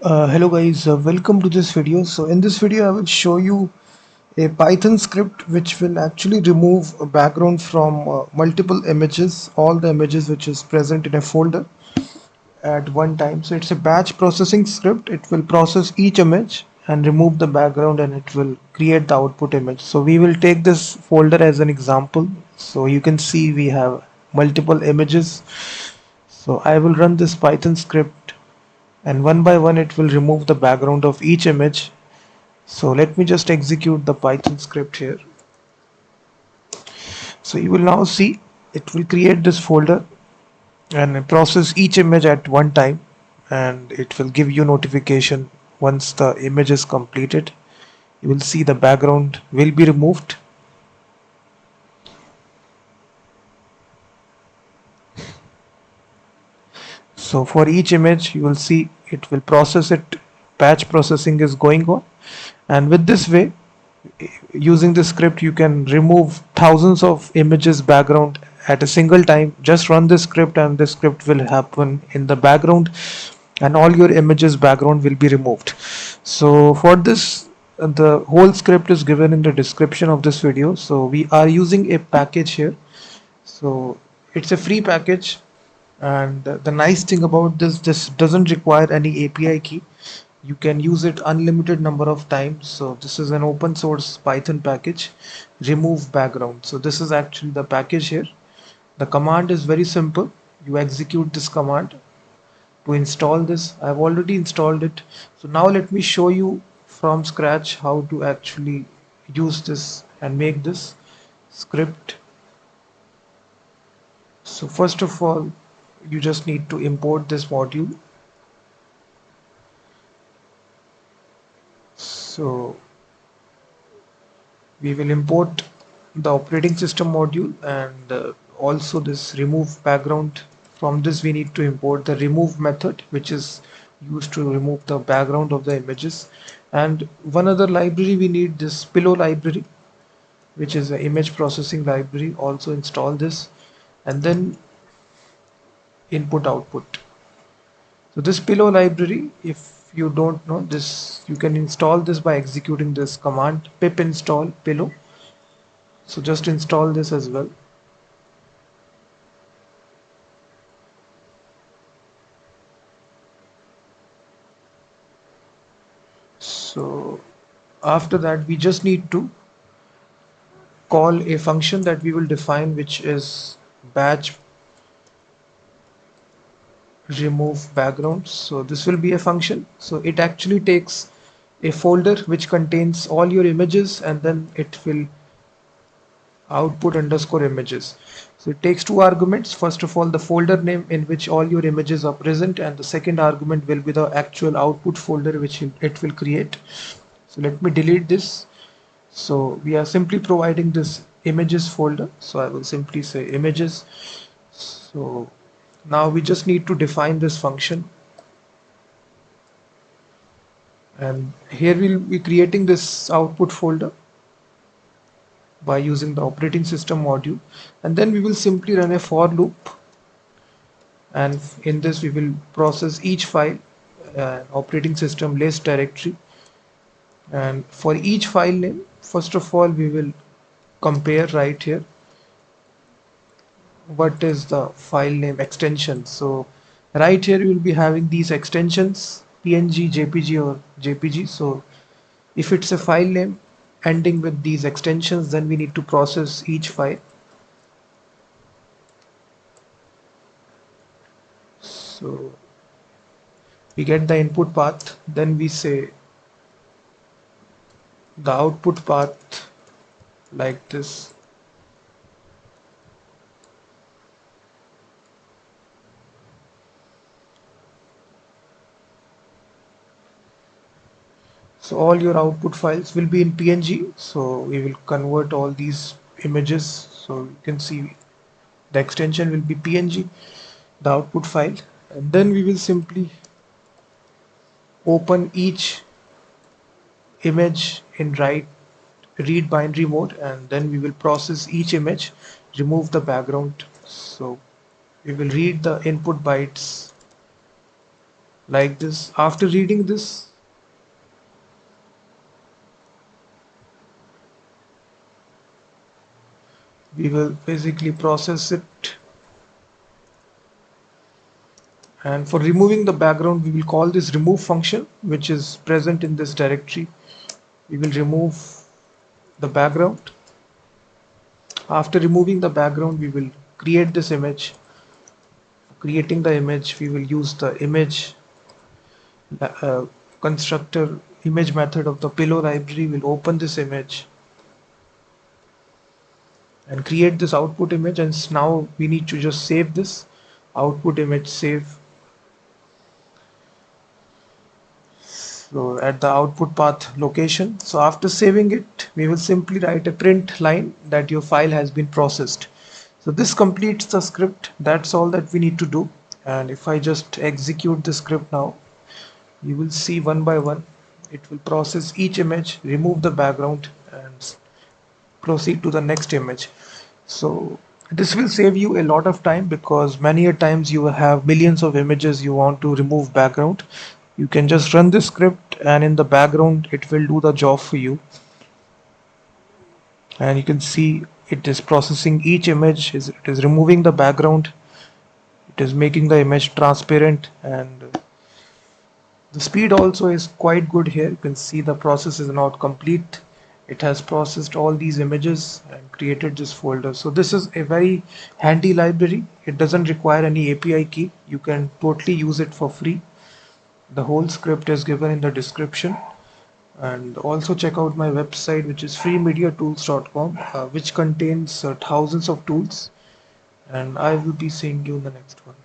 Hello guys, welcome to this video. So in this video I will show you a Python script which will actually remove a background from multiple images, all the images which is present in a folder at one time. So it's a batch processing script. It will process each image and remove the background and it will create the output image. So we will take this folder as an example. So you can see we have multiple images. So I will run this Python script and one by one it will remove the background of each image. So let me just execute the Python script here. So you will now see it will create this folder and process each image at one time, and it will give you notification once the image is completed. You will see the background will be removed. So for each image you will see it will process it. Batch processing is going on, and with this way, using this script you can remove thousands of images background at a single time. Just run this script and this script will happen in the background and all your images background will be removed. So for this, the whole script is given in the description of this video. So we are using a package here. So it's a free package, and the nice thing about this doesn't require any API key. You can use it unlimited number of times. So this is an open source Python package, remove background. So this is actually the package here. The command is very simple. You execute this command to install this. I've already installed it. So now let me show you from scratch how to actually use this and make this script. So first of all, you just need to import this module. So we will import the operating system module and also this remove background. From this we need to import the remove method, which is used to remove the background of the images, and one other library we need, this pillow library, which is an image processing library. Also install this, and then input output. So this pillow library, if you don't know this, you can install this by executing this command pip install pillow. So just install this as well. So after that we just need to call a function that we will define, which is batch remove background. So this will be a function. So it actually takes a folder which contains all your images, and then it will output underscore images. So it takes two arguments. First of all, the folder name in which all your images are present, and the second argument will be the actual output folder which it will create. So let me delete this. So we are simply providing this images folder. So I will simply say images. So now we just need to define this function, and here we'll be creating this output folder by using the operating system module, and then we will simply run a for loop, and in this we will process each file, operating system list directory, and for each file name, first of all we will compare right here what is the file name extension. So right here you will be having these extensions, PNG, JPG or JPG. So if it's a file name ending with these extensions, then we need to process each file. So we get the input path, then we say the output path like this. So all your output files will be in PNG. So we will convert all these images. So you can see the extension will be PNG, the output file, and then we will simply open each image in read binary mode, and then we will process each image, remove the background. So we will read the input bytes like this. After reading this, we will basically process it. And for removing the background, we will call this remove function, which is present in this directory. We will remove the background. After removing the background, we will create this image. Creating the image, we will use the image uh, constructor image method of the pillow library. Will open this image and create this output image, and now we need to just save this output image. Save. So at the output path location, so after saving it, we will simply write a print line that your file has been processed. So this completes the script. That's all that we need to do. And if I just execute the script now, you will see one by one it will process each image, remove the background, and proceed to the next image. So this will save you a lot of time, because many a times you have millions of images you want to remove background. You can just run this script, and in the background it will do the job for you. And you can see it is processing each image, it is removing the background, it is making the image transparent, and the speed also is quite good here. You can see the process is now complete. It has processed all these images and created this folder. So this is a very handy library. It doesn't require any API key. You can totally use it for free. The whole script is given in the description. And also check out my website, which is freemediatools.com, which contains thousands of tools. And I will be seeing you in the next one.